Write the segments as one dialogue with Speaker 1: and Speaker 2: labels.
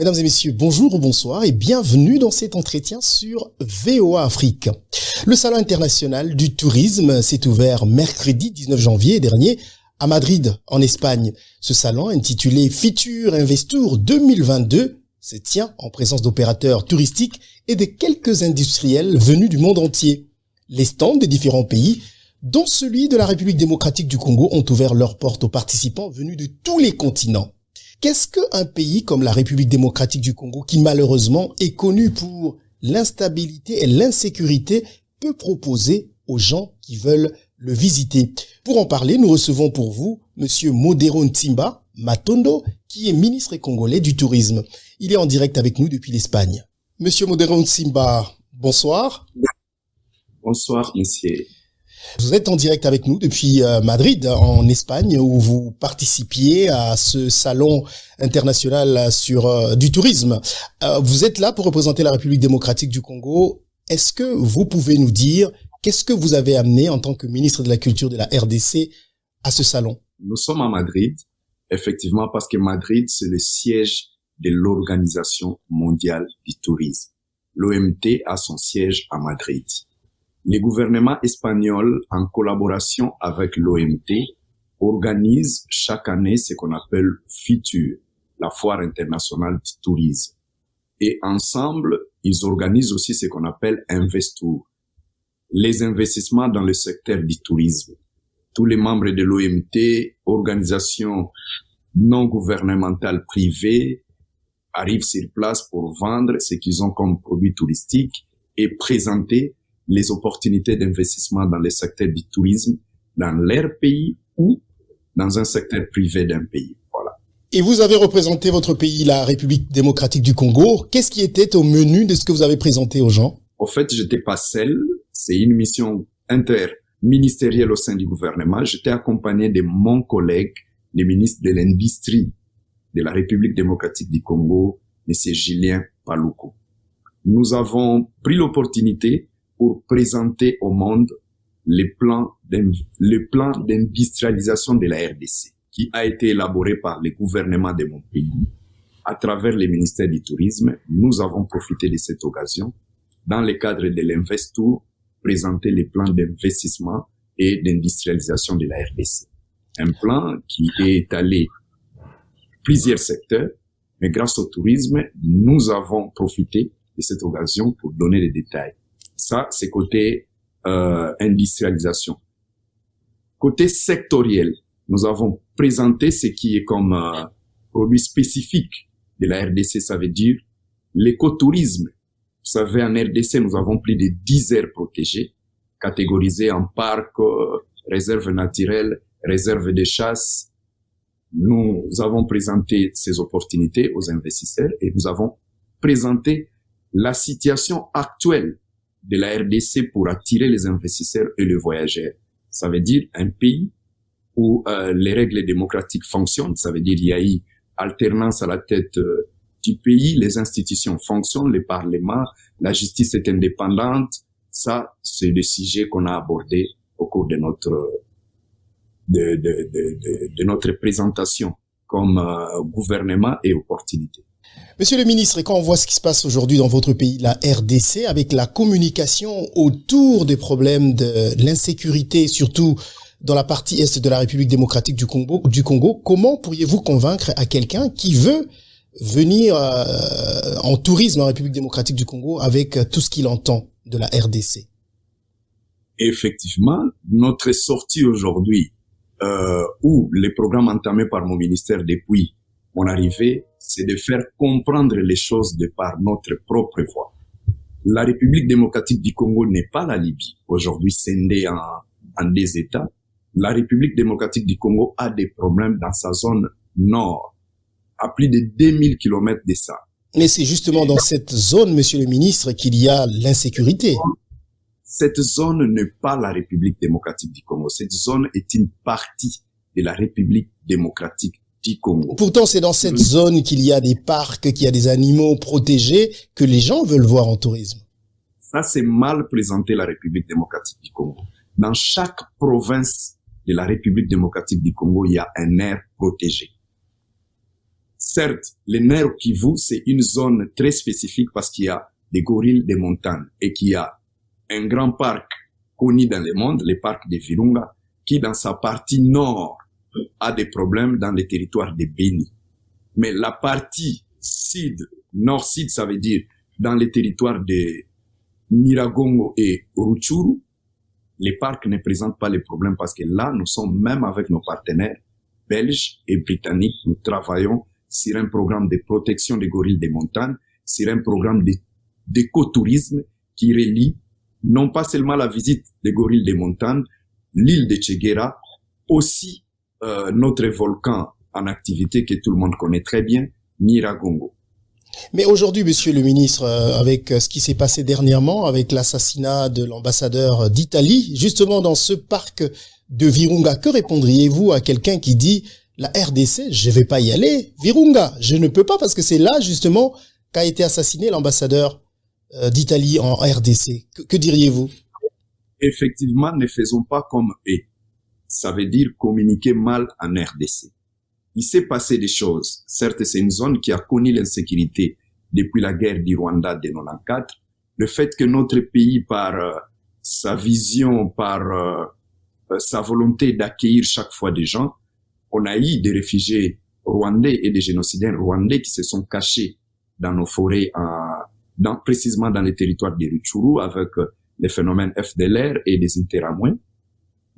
Speaker 1: Mesdames et messieurs, bonjour ou bonsoir et bienvenue dans cet entretien sur VOA Afrique. Le Salon international du tourisme s'est ouvert mercredi 19 janvier dernier à Madrid, en Espagne. Ce salon, intitulé Fitur Investour 2022, se tient en présence d'opérateurs touristiques et de quelques industriels venus du monde entier. Les stands des différents pays, dont celui de la République démocratique du Congo, ont ouvert leurs portes aux participants venus de tous les continents. Qu'est-ce qu'un pays comme la République démocratique du Congo, qui malheureusement est connu pour l'instabilité et l'insécurité, peut proposer aux gens qui veulent le visiter? Pour en parler, nous recevons pour vous Monsieur Modero Ntimba Matondo, qui est ministre congolais du tourisme. Il est en direct avec nous depuis l'Espagne. Monsieur Modero Ntimba, bonsoir.
Speaker 2: Bonsoir, monsieur.
Speaker 1: Vous êtes en direct avec nous depuis Madrid, en Espagne, où vous participiez à ce salon international du tourisme. Vous êtes là pour représenter la République démocratique du Congo. Est-ce que vous pouvez nous dire qu'est-ce que vous avez amené en tant que ministre de la Culture de la RDC à ce salon?
Speaker 2: Nous sommes à Madrid, effectivement, parce que Madrid, c'est le siège de l'Organisation mondiale du tourisme. L'OMT a son siège à Madrid. Le gouvernement espagnol, en collaboration avec l'OMT, organise chaque année ce qu'on appelle FITUR, la Foire internationale du tourisme. Et ensemble, ils organisent aussi ce qu'on appelle Investour, les investissements dans le secteur du tourisme. Tous les membres de l'OMT, organisations non gouvernementales privées, arrivent sur place pour vendre ce qu'ils ont comme produits touristiques et présenter les opportunités d'investissement dans le secteur du tourisme dans leur pays ou dans un secteur privé d'un pays. Voilà.
Speaker 1: Et vous avez représenté votre pays, la République démocratique du Congo. Qu'est-ce qui était au menu de ce que vous avez présenté aux gens?
Speaker 2: Au fait, j'étais pas seul. C'est une mission interministérielle au sein du gouvernement. J'étais accompagné de mon collègue, le ministre de l'Industrie de la République démocratique du Congo, M. Julien Paluku. Nous avons pris l'opportunité pour présenter au monde le plan d'industrialisation de la RDC, qui a été élaboré par le gouvernement de mon pays. À travers le ministère du Tourisme, nous avons profité de cette occasion, dans le cadre de l'Investour, présenter les plans d'investissement et d'industrialisation de la RDC. Un plan qui est étalé plusieurs secteurs, mais grâce au tourisme, nous avons profité de cette occasion pour donner les détails. Ça, c'est côté industrialisation. Côté sectoriel, nous avons présenté ce qui est comme produit spécifique de la RDC, ça veut dire l'écotourisme. Vous savez, en RDC, nous avons plus de 10 aires protégées, catégorisées en parcs, réserves naturelles, réserves de chasse. Nous avons présenté ces opportunités aux investisseurs et nous avons présenté la situation actuelle de la RDC pour attirer les investisseurs et les voyageurs. Ça veut dire un pays où les règles démocratiques fonctionnent. Ça veut dire il y a eu alternance à la tête du pays, les institutions fonctionnent, le Parlement, la justice est indépendante. Ça, c'est le sujet qu'on a abordé au cours de notre présentation comme gouvernement et opportunité.
Speaker 1: Monsieur le ministre, quand on voit ce qui se passe aujourd'hui dans votre pays, la RDC, avec la communication autour des problèmes de l'insécurité, surtout dans la partie est de la République démocratique du Congo, comment pourriez-vous convaincre à quelqu'un qui veut venir en tourisme en République démocratique du Congo avec tout ce qu'il entend de la RDC?
Speaker 2: Effectivement, notre sortie aujourd'hui, où les programmes entamés par mon ministère depuis mon arrivée, c'est de faire comprendre les choses de par notre propre voix. La République démocratique du Congo n'est pas la Libye, aujourd'hui scindée en deux États. La République démocratique du Congo a des problèmes dans sa zone nord, à plus de 2000 kilomètres de ça.
Speaker 1: Mais c'est justement dans cette zone, monsieur le ministre, qu'il y a l'insécurité.
Speaker 2: Cette zone n'est pas la République démocratique du Congo. Cette zone est une partie de la République démocratique du Congo.
Speaker 1: Pourtant, c'est dans cette zone qu'il y a des parcs, qu'il y a des animaux protégés que les gens veulent voir en tourisme.
Speaker 2: Ça, c'est mal présenté la République démocratique du Congo. Dans chaque province de la République démocratique du Congo, il y a un aire protégé. Certes, le Nord Kivu, c'est une zone très spécifique parce qu'il y a des gorilles des montagnes et qu'il y a un grand parc connu dans le monde, le parc de Virunga, qui dans sa partie nord a des problèmes dans les territoires de Beni. Mais la partie sud, nord-sud, ça veut dire dans les territoires de Nyiragongo et Rutshuru, les parcs ne présentent pas les problèmes parce que là, nous sommes même avec nos partenaires belges et britanniques, nous travaillons sur un programme de protection des gorilles des montagnes, sur un programme d'écotourisme qui relie non pas seulement la visite des gorilles des montagnes, l'île de Tchegera, aussi notre volcan en activité que tout le monde connaît très bien, Nyiragongo.
Speaker 1: Mais aujourd'hui, monsieur le ministre, avec ce qui s'est passé dernièrement, avec l'assassinat de l'ambassadeur d'Italie, justement dans ce parc de Virunga, que répondriez-vous à quelqu'un qui dit la RDC, je vais pas y aller, Virunga, je ne peux pas parce que c'est là justement qu'a été assassiné l'ambassadeur d'Italie en RDC. Que diriez-vous?
Speaker 2: Effectivement, ne faisons pas comme eux. Ça veut dire communiquer mal en RDC. Il s'est passé des choses. Certes, c'est une zone qui a connu l'insécurité depuis la guerre du Rwanda de 94. Le fait que notre pays, par sa vision, par sa volonté d'accueillir chaque fois des gens, on a eu des réfugiés rwandais et des génocidaires rwandais qui se sont cachés dans nos forêts, précisément dans les territoires de Rutshuru, avec les phénomènes FDLR et des Interamwe.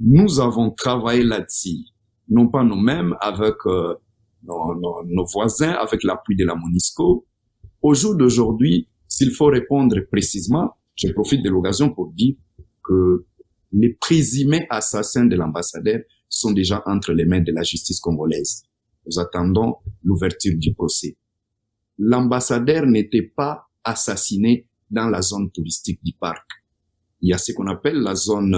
Speaker 2: Nous avons travaillé là-dessus, non pas nous-mêmes, avec nos voisins, avec l'appui de la MONUSCO. Au jour d'aujourd'hui, s'il faut répondre précisément, je profite de l'occasion pour dire que les présumés assassins de l'ambassadeur sont déjà entre les mains de la justice congolaise. Nous attendons l'ouverture du procès. L'ambassadeur n'était pas assassiné dans la zone touristique du parc. Il y a ce qu'on appelle la zone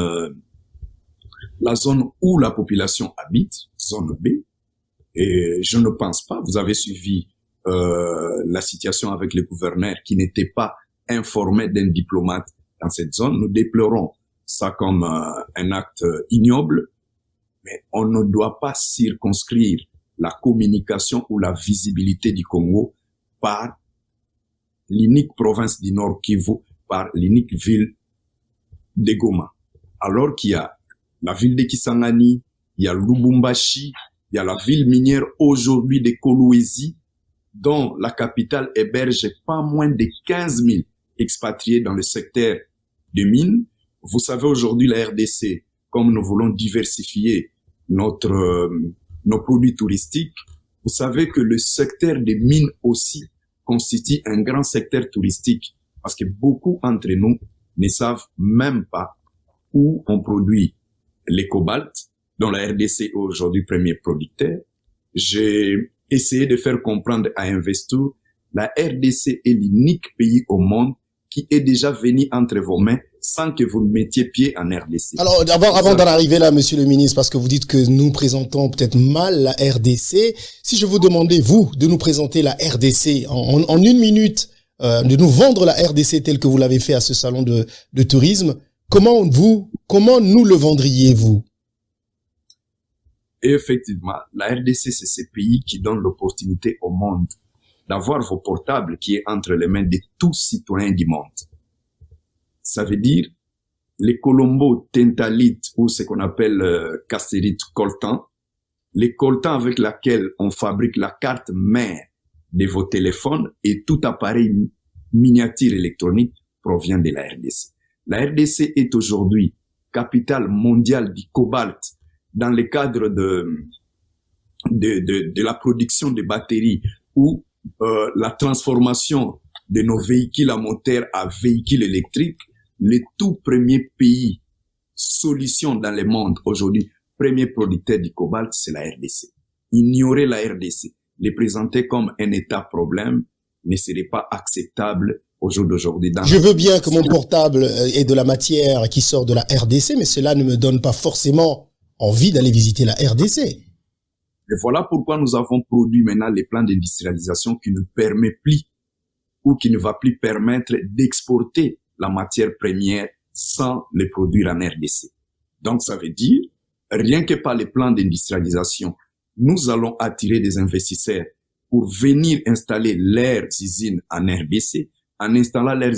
Speaker 2: où la population habite, zone B. Et je ne pense pas, vous avez suivi la situation avec le gouverneur qui n'était pas informé d'un diplomate dans cette zone. Nous déplorons ça comme un acte ignoble, mais on ne doit pas circonscrire la communication ou la visibilité du Congo par l'unique province du Nord Kivu, par l'unique ville de Goma. Alors qu'il y a la ville de Kisangani, il y a Lubumbashi, il y a la ville minière aujourd'hui de Kolwezi, dont la capitale héberge pas moins de 15 000 expatriés dans le secteur des mines. Vous savez aujourd'hui la RDC, comme nous voulons diversifier nos produits touristiques, vous savez que le secteur des mines aussi constitue un grand secteur touristique parce que beaucoup d'entre nous ne savent même pas où on produit les cobalt, dont la RDC est aujourd'hui premier producteur. J'ai essayé de faire comprendre à Investour, la RDC est l'unique pays au monde qui est déjà venu entre vos mains sans que vous ne mettiez pied en RDC.
Speaker 1: Alors, avant d'en arriver là, monsieur le ministre, parce que vous dites que nous présentons peut-être mal la RDC, si je vous demandais, vous, de nous présenter la RDC en une minute, de nous vendre la RDC telle que vous l'avez fait à ce salon de tourisme, comment nous le vendriez-vous?
Speaker 2: Effectivement, la RDC, c'est ce pays qui donne l'opportunité au monde d'avoir vos portables qui est entre les mains de tous citoyens du monde. Ça veut dire les colombo tentalites ou ce qu'on appelle castérite coltan, les coltans avec lesquels on fabrique la carte mère de vos téléphones et tout appareil miniature électronique provient de la RDC. La RDC est aujourd'hui capitale mondiale du cobalt dans le cadre de la production de batteries ou la transformation de nos véhicules à moteur à véhicules électriques. Le tout premier pays solution dans le monde aujourd'hui, premier producteur du cobalt, c'est la RDC. Ignorer la RDC, les présenter comme un état problème ne serait pas acceptable au jour d'aujourd'hui.
Speaker 1: Je veux bien que mon portable ait de la matière qui sort de la RDC, mais cela ne me donne pas forcément envie d'aller visiter la RDC.
Speaker 2: Et voilà pourquoi nous avons produit maintenant les plans d'industrialisation qui ne permet plus ou qui ne va plus permettre d'exporter la matière première sans les produire en RDC. Donc ça veut dire, rien que par les plans d'industrialisation, nous allons attirer des investisseurs pour venir installer leurs usines en RDC. En installant leurs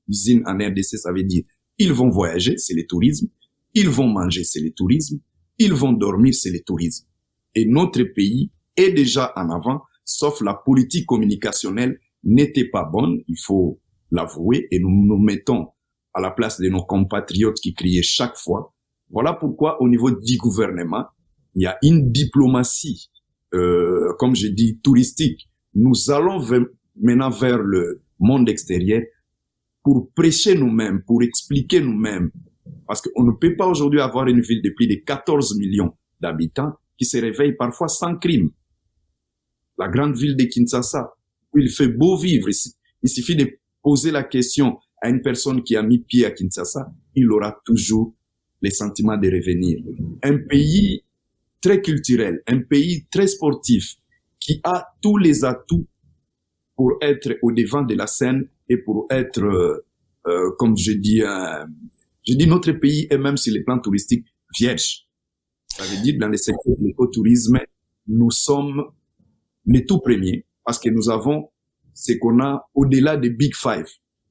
Speaker 2: usines en RDC, ça veut dire ils vont voyager, c'est le tourisme. Ils vont manger, c'est le tourisme. Ils vont dormir, c'est le tourisme. Et notre pays est déjà en avant, sauf la politique communicationnelle n'était pas bonne, il faut l'avouer, et nous nous mettons à la place de nos compatriotes qui criaient chaque fois. Voilà pourquoi au niveau du gouvernement, il y a une diplomatie, comme je dis, touristique. Nous allons maintenant vers le monde extérieur pour prêcher nous-mêmes, pour expliquer nous-mêmes. Parce qu'on ne peut pas aujourd'hui avoir une ville de plus de 14 millions d'habitants qui se réveille parfois sans crime. La grande ville de Kinshasa, où il fait beau vivre, il suffit de poser la question à une personne qui a mis pied à Kinshasa, il aura toujours les sentiments de revenir. Un pays très culturel, un pays très sportif, qui a tous les atouts pour être au devant de la scène et pour être, comme je dis, notre pays est même sur les plans touristiques vierge. Ça veut dire, dans le secteur de l'écotourisme, nous sommes les tout premiers parce que nous avons ce qu'on a au-delà des Big Five.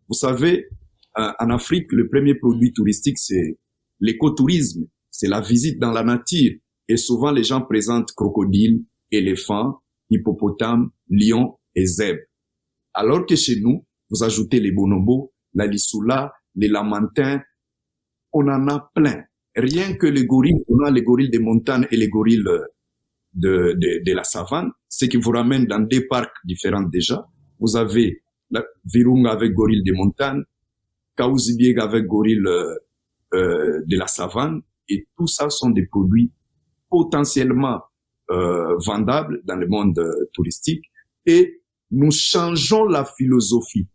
Speaker 2: Vous savez, en Afrique, le premier produit touristique, c'est l'écotourisme. C'est la visite dans la nature. Et souvent, les gens présentent crocodiles, éléphants, hippopotames, lions et zèbres. Alors que chez nous, vous ajoutez les bonobos, la lissoula, les lamantins, on en a plein. Rien que les gorilles, on a les gorilles des montagnes et les gorilles de la savane, ce qui vous ramène dans des parcs différents déjà. Vous avez la Virunga avec gorille des montagnes, Kaouzi-Biega avec gorille de la savane, et tout ça sont des produits potentiellement vendables dans le monde touristique. Et nous changeons la philosophie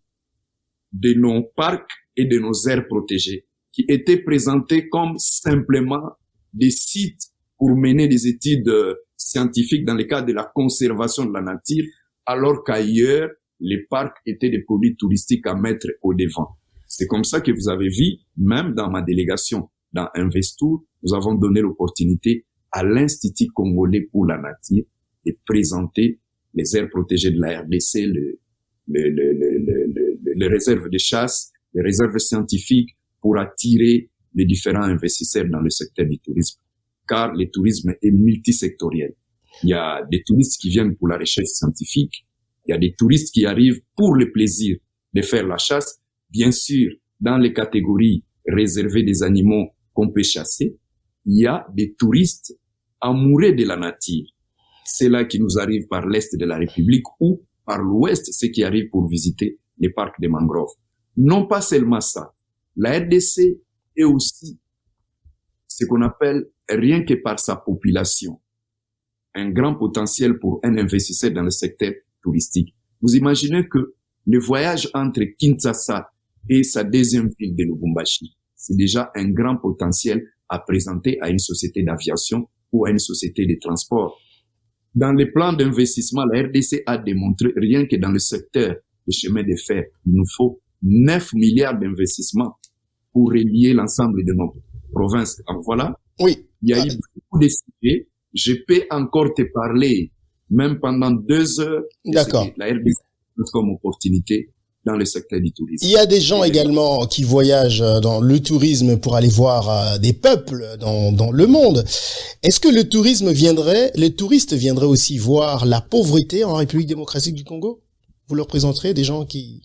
Speaker 2: de nos parcs et de nos aires protégées, qui étaient présentés comme simplement des sites pour mener des études scientifiques dans le cadre de la conservation de la nature, alors qu'ailleurs, les parcs étaient des produits touristiques à mettre au devant. C'est comme ça que vous avez vu, même dans ma délégation, dans Investour, nous avons donné l'opportunité à l'Institut congolais pour la nature de présenter les aires protégées de la RDC, les réserves de chasse, les réserves scientifiques, pour attirer les différents investisseurs dans le secteur du tourisme. Car le tourisme est multisectoriel. Il y a des touristes qui viennent pour la recherche scientifique. Il y a des touristes qui arrivent pour le plaisir de faire la chasse. Bien sûr, dans les catégories réservées des animaux qu'on peut chasser, il y a des touristes amoureux de la nature. C'est là qui nous arrive par l'Est de la République ou par l'Ouest, ceux qui arrivent pour visiter les parcs de mangroves. Non pas seulement ça. La RDC est aussi ce qu'on appelle, rien que par sa population, un grand potentiel pour un investisseur dans le secteur touristique. Vous imaginez que le voyage entre Kinshasa et sa deuxième ville de Lubumbashi, c'est déjà un grand potentiel à présenter à une société d'aviation ou à une société de transport. Dans les plans d'investissement, la RDC a démontré, rien que dans le secteur des chemins de fer, il nous faut 9 milliards d'investissements pour relier l'ensemble de nos provinces. Donc voilà.
Speaker 1: Oui.
Speaker 2: Il y a eu beaucoup de sujets. Je peux encore te parler, même pendant 2 heures.
Speaker 1: D'accord.
Speaker 2: La RDC comme opportunité dans le secteur du tourisme.
Speaker 1: Il y a des gens également qui voyagent dans le tourisme pour aller voir des peuples dans le monde. Est-ce que les touristes viendraient aussi voir la pauvreté en République démocratique du Congo? Vous leur présenterez des gens qui...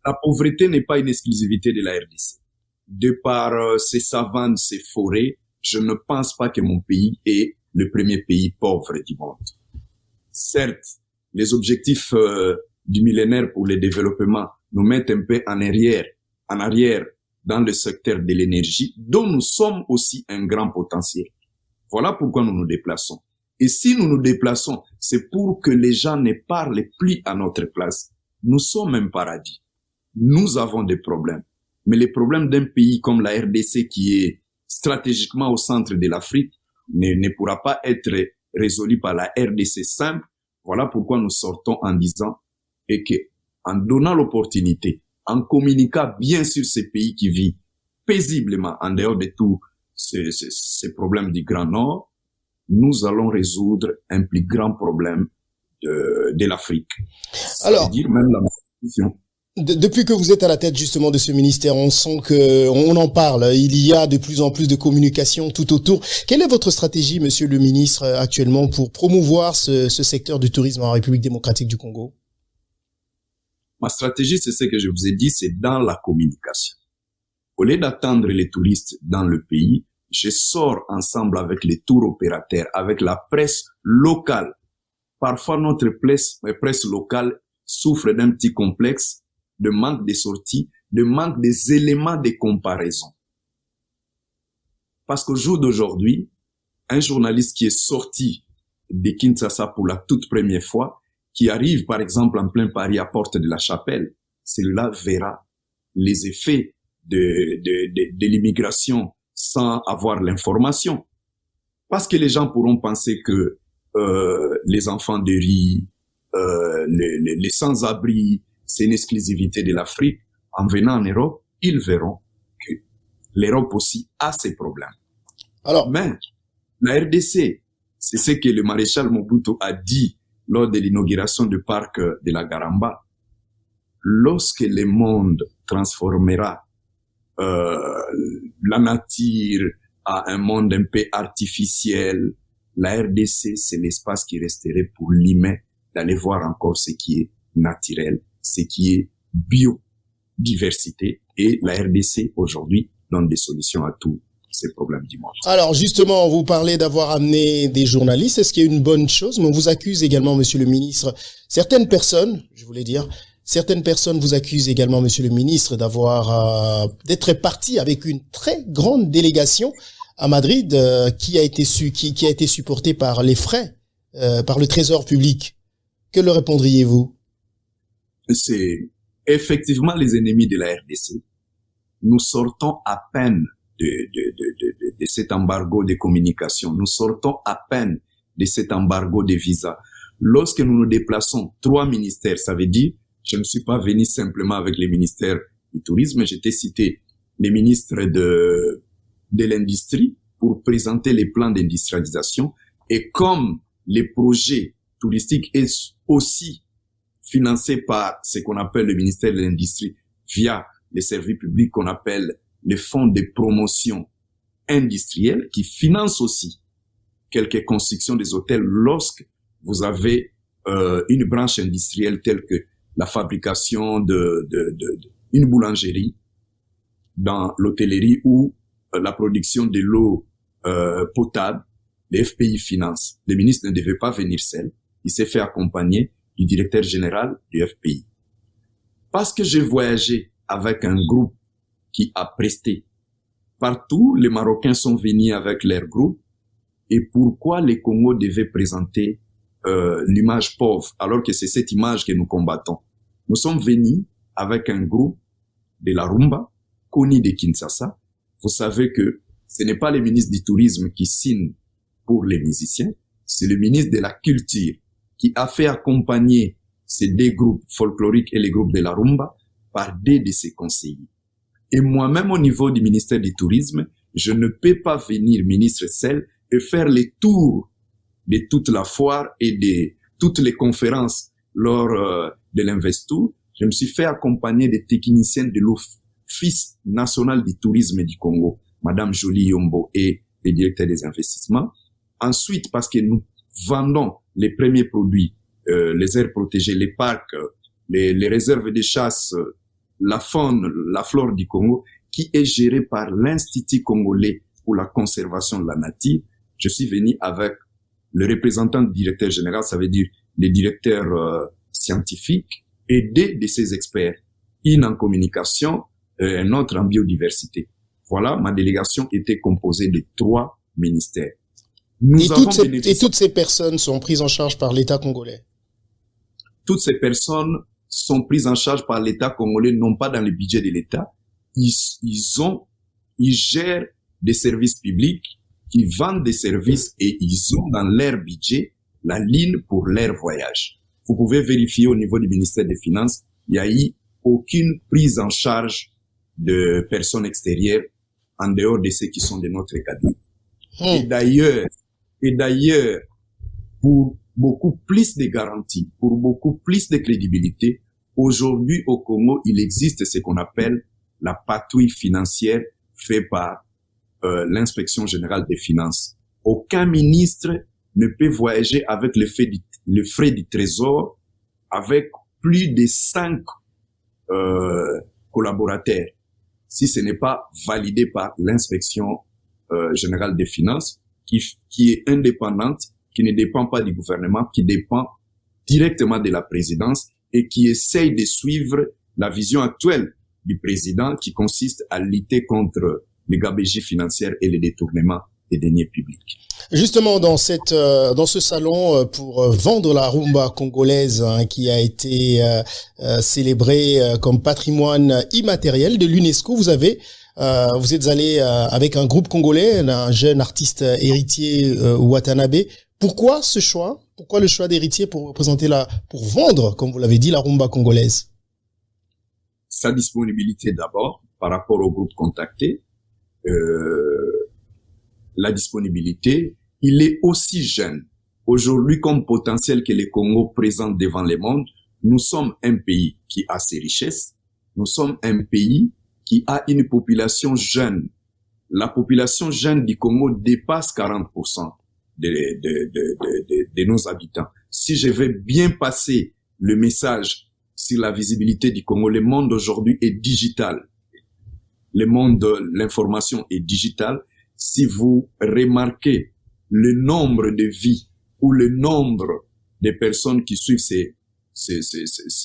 Speaker 2: La pauvreté n'est pas une exclusivité de la RDC. De par ses savanes, ses forêts, je ne pense pas que mon pays est le premier pays pauvre du monde. Certes, les objectifs du millénaire pour le développement nous mettent un peu en arrière dans le secteur de l'énergie, dont nous sommes aussi un grand potentiel. Voilà pourquoi nous nous déplaçons. Et si nous nous déplaçons, c'est pour que les gens ne parlent plus à notre place. Nous sommes un paradis. Nous avons des problèmes. Mais les problèmes d'un pays comme la RDC qui est stratégiquement au centre de l'Afrique ne pourra pas être résolu par la RDC simple. Voilà pourquoi nous sortons en disant et que, en donnant l'opportunité, en communiquant bien sur ces pays qui vivent paisiblement en dehors de tous ces problèmes du Grand Nord, nous allons résoudre un plus grand problème de l'Afrique.
Speaker 1: Alors,
Speaker 2: C'est-à-dire même la malnutrition.
Speaker 1: Depuis que vous êtes à la tête justement de ce ministère, on sent que on en parle. Il y a de plus en plus de communication tout autour. Quelle est votre stratégie, monsieur le ministre, actuellement pour promouvoir ce secteur du tourisme en République démocratique du Congo?
Speaker 2: Ma stratégie, c'est ce que je vous ai dit, c'est dans la communication. Au lieu d'attendre les touristes dans le pays, je sors ensemble avec les tours opérateurs, avec la presse locale. Parfois, notre presse locale souffre d'un petit complexe de manque des sorties, de manque des éléments de comparaison. Parce qu'au jour d'aujourd'hui, un journaliste qui est sorti de Kinshasa pour la toute première fois, qui arrive par exemple en plein Paris à Porte de la Chapelle, celui-là verra les effets de l'immigration sans avoir l'information. Parce que les gens pourront penser que les enfants de riz, les sans-abri, c'est une exclusivité de l'Afrique. En venant en Europe, ils verront que l'Europe aussi a ses problèmes.
Speaker 1: Alors,
Speaker 2: mais la RDC, c'est ce que le maréchal Mobutu a dit lors de l'inauguration du parc de la Garamba. Lorsque le monde transformera la nature à un monde un peu artificiel, la RDC, c'est l'espace qui resterait pour l'humain d'aller voir encore ce qui est naturel, ce qui est biodiversité. Et la RDC, aujourd'hui, donne des solutions à tous ces problèmes du monde.
Speaker 1: Alors, justement, vous parlez d'avoir amené des journalistes. Est-ce qu'il y a une bonne chose? Mais on vous accuse également, monsieur le ministre. Certaines personnes vous accusent également, monsieur le ministre, d'être parti avec une très grande délégation à Madrid, qui a été supportée par les frais, par le Trésor public. Que leur répondriez-vous?
Speaker 2: C'est effectivement les ennemis de la RDC. Nous sortons à peine de cet embargo de communication. Nous sortons à peine de cet embargo de visa. Lorsque nous nous déplaçons 3 ministères, ça veut dire, je ne suis pas venu simplement avec les ministères du tourisme, j'étais cité les ministres de l'industrie pour présenter les plans d'industrialisation. Et comme les projets touristiques est aussi financé par ce qu'on appelle le ministère de l'Industrie via les services publics qu'on appelle les fonds de promotion industrielle qui financent aussi quelques constructions des hôtels lorsque vous avez une branche industrielle telle que la fabrication une boulangerie dans l'hôtellerie ou la production de l'eau potable. Les FPI financent. Le ministre ne devait pas venir seul. Il s'est fait accompagner du directeur général du FPI. Parce que j'ai voyagé avec un groupe qui a presté. Partout, les Marocains sont venus avec leur groupe. Et pourquoi les Congos devaient présenter l'image pauvre, alors que c'est cette image que nous combattons? Nous sommes venus avec un groupe de la rumba, connu de Kinshasa. Vous savez que ce n'est pas le ministre du Tourisme qui signe pour les musiciens, c'est le ministre de la Culture qui a fait accompagner ces 2 groupes folkloriques et les groupes de la rumba par 2 de ses conseillers. Et moi-même, au niveau du ministère du Tourisme, je ne peux pas venir ministre seul et faire les tours de toute la foire et de toutes les conférences lors de l'Investour. Je me suis fait accompagner des techniciens de l'Office national du tourisme du Congo, Madame Jolie Yombo et le directeur des investissements. Ensuite, parce que nous vendons les premiers produits, les aires protégées, les parcs, les réserves de chasse, la faune, la flore du Congo, qui est gérée par l'Institut congolais pour la conservation de la nature. Je suis venu avec le représentant du directeur général, ça veut dire le directeur scientifique, et 2 de ses experts, une en communication, un autre en biodiversité. Voilà, ma délégation était composée de 3 ministères.
Speaker 1: Et toutes ces personnes sont prises en charge par l'État congolais?
Speaker 2: Toutes ces personnes sont prises en charge par l'État congolais, non pas dans le budget de l'État. Ils gèrent des services publics, qui vendent des services et ils ont dans leur budget la ligne pour leur voyage. Vous pouvez vérifier au niveau du ministère des Finances, il n'y a eu aucune prise en charge de personnes extérieures en dehors de ceux qui sont de notre cabinet. Et d'ailleurs, pour beaucoup plus de garanties, pour beaucoup plus de crédibilité, aujourd'hui au Congo, il existe ce qu'on appelle la patrouille financière faite par l'inspection générale des finances. Aucun ministre ne peut voyager avec le frais du trésor avec plus de 5 collaborateurs, si ce n'est pas validé par l'inspection générale des finances, qui est indépendante, qui ne dépend pas du gouvernement, qui dépend directement de la présidence et qui essaye de suivre la vision actuelle du président qui consiste à lutter contre les gabegies financières et les détournements des deniers publics.
Speaker 1: Justement, dans ce salon pour vendre la rumba congolaise qui a été célébrée comme patrimoine immatériel de l'UNESCO, vous êtes allé avec un groupe congolais, un jeune artiste héritier Watanabe. Pourquoi ce choix? Pourquoi le choix d'héritier pour vendre, comme vous l'avez dit, la rumba congolaise?
Speaker 2: Sa disponibilité d'abord par rapport au groupe contacté. La disponibilité, il est aussi jeune. Aujourd'hui, comme potentiel que le Congo présente devant le monde, nous sommes un pays qui a ses richesses. Nous sommes un pays qui a une population jeune. La population jeune du Congo dépasse 40% de nos habitants. Si je veux bien passer le message sur la visibilité du Congo, le monde aujourd'hui est digital. Le monde de l'information est digital. Si vous remarquez le nombre de vies ou le nombre de personnes qui suivent ces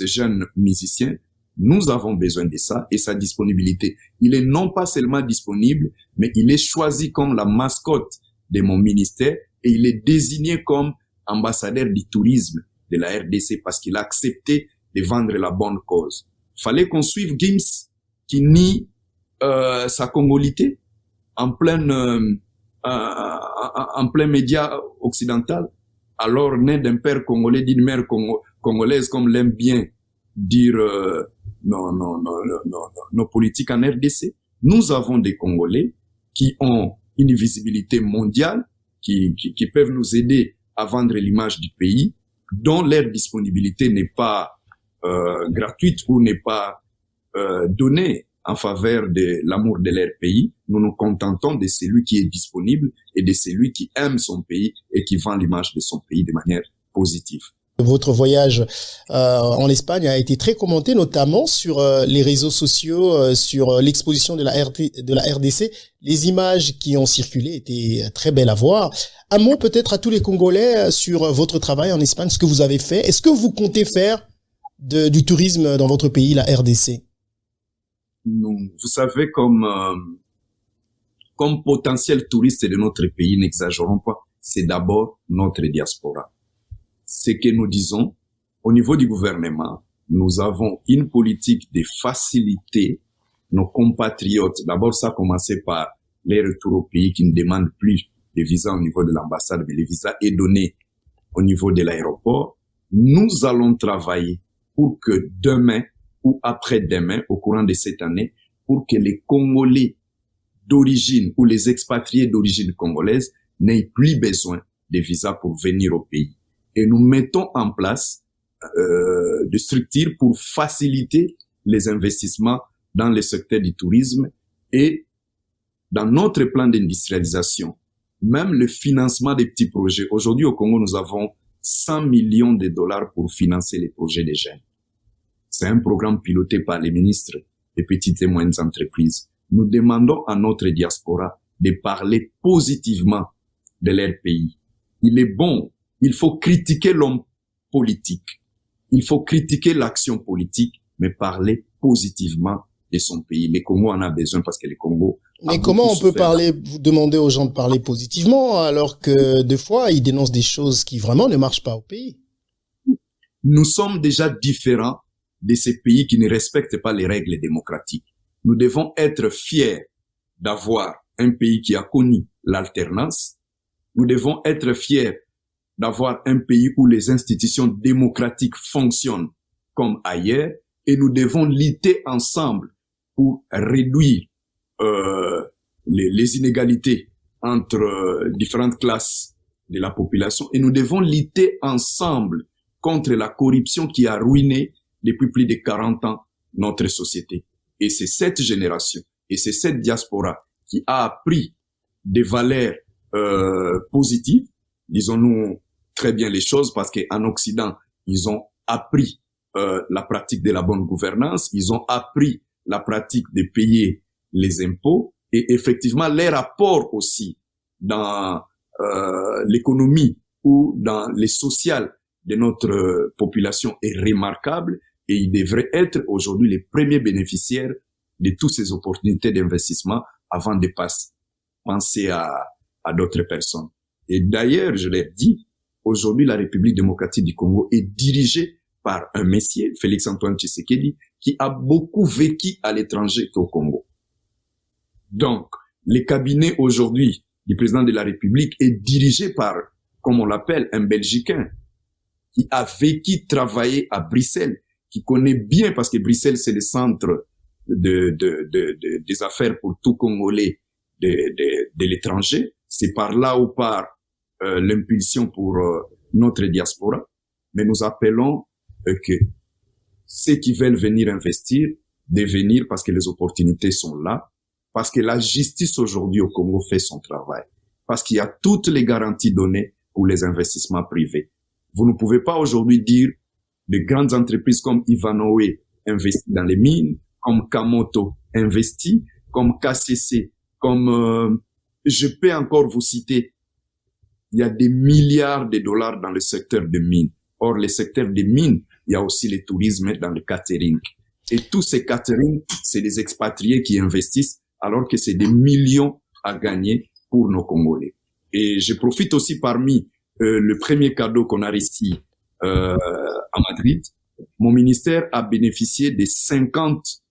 Speaker 2: jeunes musiciens, nous avons besoin de ça et sa disponibilité. Il est non pas seulement disponible, mais il est choisi comme la mascotte de mon ministère et il est désigné comme ambassadeur du tourisme de la RDC parce qu'il a accepté de vendre la bonne cause. Fallait qu'on suive Gims qui nie sa congolité en plein média occidental, alors né d'un père congolais, d'une mère congolaise, comme l'aime bien dire nos politiques en RDC. Nous avons des Congolais qui ont une visibilité mondiale, qui peuvent nous aider à vendre l'image du pays, dont leur disponibilité n'est pas gratuite ou n'est pas donnée en faveur de l'amour de leur pays. Nous nous contentons de celui qui est disponible et de celui qui aime son pays et qui vend l'image de son pays de manière positive.
Speaker 1: Votre voyage en Espagne a été très commenté, notamment sur les réseaux sociaux, sur l'exposition de la RDC. Les images qui ont circulé étaient très belles à voir. Un mot peut-être à tous les Congolais sur votre travail en Espagne, ce que vous avez fait. Est-ce que vous comptez faire du tourisme dans votre pays, la RDC?
Speaker 2: Vous savez, comme potentiel touriste de notre pays, n'exagérons pas, c'est d'abord notre diaspora. Ce que nous disons, au niveau du gouvernement, nous avons une politique de faciliter nos compatriotes. D'abord, ça a commencé par les retours au pays qui ne demandent plus de visa au niveau de l'ambassade, mais le visa est donné au niveau de l'aéroport. Nous allons travailler pour que demain ou après-demain, au courant de cette année, pour que les Congolais d'origine ou les expatriés d'origine congolaise n'aient plus besoin de visa pour venir au pays. Et nous mettons en place des structures pour faciliter les investissements dans le secteur du tourisme et dans notre plan d'industrialisation, même le financement des petits projets. Aujourd'hui, au Congo, nous avons 100 millions de dollars pour financer les projets des jeunes. C'est un programme piloté par les ministres des petites et moyennes entreprises. Nous demandons à notre diaspora de parler positivement de leur pays. Il est bon, il faut critiquer l'homme politique, il faut critiquer l'action politique, mais parler positivement de son pays. Le Congo en a besoin parce que le Congo...
Speaker 1: Mais comment on peut vous demander aux gens de parler positivement alors que des fois ils dénoncent des choses qui vraiment ne marchent pas au pays?
Speaker 2: Nous sommes déjà différents de ces pays qui ne respectent pas les règles démocratiques. Nous devons être fiers d'avoir un pays qui a connu l'alternance. Nous devons être fiers d'avoir un pays où les institutions démocratiques fonctionnent comme ailleurs et nous devons lutter ensemble pour réduire les inégalités entre différentes classes de la population et nous devons lutter ensemble contre la corruption qui a ruiné depuis plus de 40 ans notre société. Et c'est cette génération et c'est cette diaspora qui a appris des valeurs positives, disons-nous très bien les choses, parce qu'en Occident, ils ont appris la pratique de la bonne gouvernance, ils ont appris la pratique de payer les impôts, et effectivement, leur apport aussi dans l'économie ou dans les sociales de notre population est remarquable, et ils devraient être aujourd'hui les premiers bénéficiaires de toutes ces opportunités d'investissement avant de penser à d'autres personnes. Et d'ailleurs, je l'ai dit, aujourd'hui, la République démocratique du Congo est dirigée par un messier, Félix-Antoine Tshisekedi, qui a beaucoup vécu à l'étranger qu'au Congo. Donc, le cabinet aujourd'hui du président de la République est dirigé par, comme on l'appelle, un Belgicain, qui a vécu, travaillé à Bruxelles, qui connaît bien, parce que Bruxelles, c'est le centre des affaires pour tout Congolais de l'étranger. C'est par là ou par l'impulsion pour notre diaspora. Mais nous appelons que ceux qui veulent venir investir, de venir parce que les opportunités sont là, parce que la justice aujourd'hui au Congo fait son travail, parce qu'il y a toutes les garanties données pour les investissements privés. Vous ne pouvez pas aujourd'hui dire de grandes entreprises comme Ivanhoe investit dans les mines, comme Kamoto investit, comme KCC, comme je peux encore vous citer, il y a des milliards de dollars dans le secteur des mines. Or, le secteur des mines, il y a aussi le tourisme dans le catering. Et tous ces catering, c'est des expatriés qui investissent, alors que c'est des millions à gagner pour nos Congolais. Et je profite aussi parmi le premier cadeau qu'on a reçu à Madrid. Mon ministère a bénéficié de 50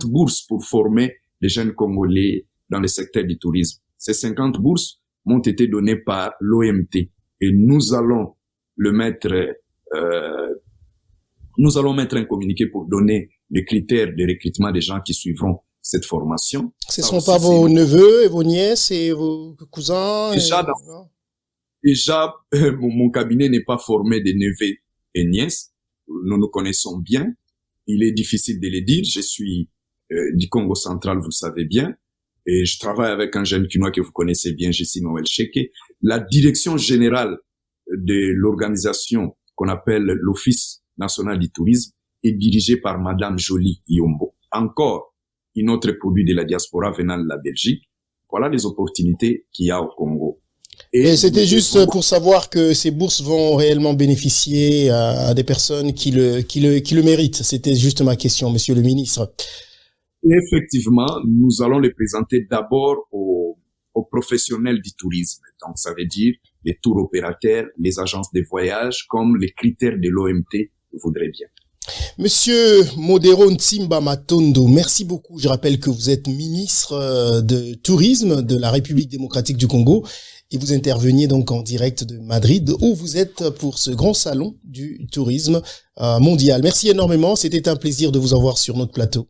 Speaker 2: bourses pour former les jeunes Congolais dans le secteur du tourisme. Ces 50 bourses m'ont été données par l'OMT et nous allons mettre un communiqué pour donner les critères de recrutement des gens qui suivront cette formation.
Speaker 1: Ce ne sont pas vos neveux et vos nièces et vos cousins?
Speaker 2: Déjà, mon cabinet n'est pas formé de neveux et nièces. Nous nous connaissons bien. Il est difficile de le dire. Je suis du Congo central, vous le savez bien. Et je travaille avec un jeune Kinois que vous connaissez bien, Jessie Noël Cheke. La direction générale de l'organisation qu'on appelle l'Office national du tourisme est dirigée par Madame Jolie Yombo. Encore une autre produit de la diaspora venant de la Belgique. Voilà les opportunités qu'il y a au Congo.
Speaker 1: Et c'était juste pour savoir que ces bourses vont réellement bénéficier à des personnes qui le méritent. C'était juste ma question, Monsieur le ministre.
Speaker 2: Effectivement, nous allons les présenter d'abord aux professionnels du tourisme. Donc, ça veut dire les tours opérateurs, les agences de voyage, comme les critères de l'OMT voudraient bien.
Speaker 1: Monsieur Modero Ntimba Matondo, merci beaucoup. Je rappelle que vous êtes ministre de Tourisme de la République démocratique du Congo et vous interveniez donc en direct de Madrid où vous êtes pour ce grand salon du tourisme mondial. Merci énormément. C'était un plaisir de vous avoir sur notre plateau.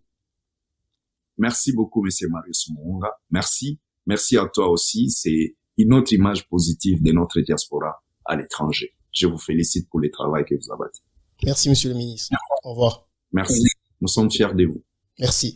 Speaker 2: Merci beaucoup, Monsieur Marius Monga. Merci. Merci à toi aussi. C'est une autre image positive de notre diaspora à l'étranger. Je vous félicite pour le travail que vous abattez.
Speaker 1: Merci, Monsieur le ministre. Au revoir.
Speaker 2: Merci. Nous sommes fiers de vous.
Speaker 1: Merci.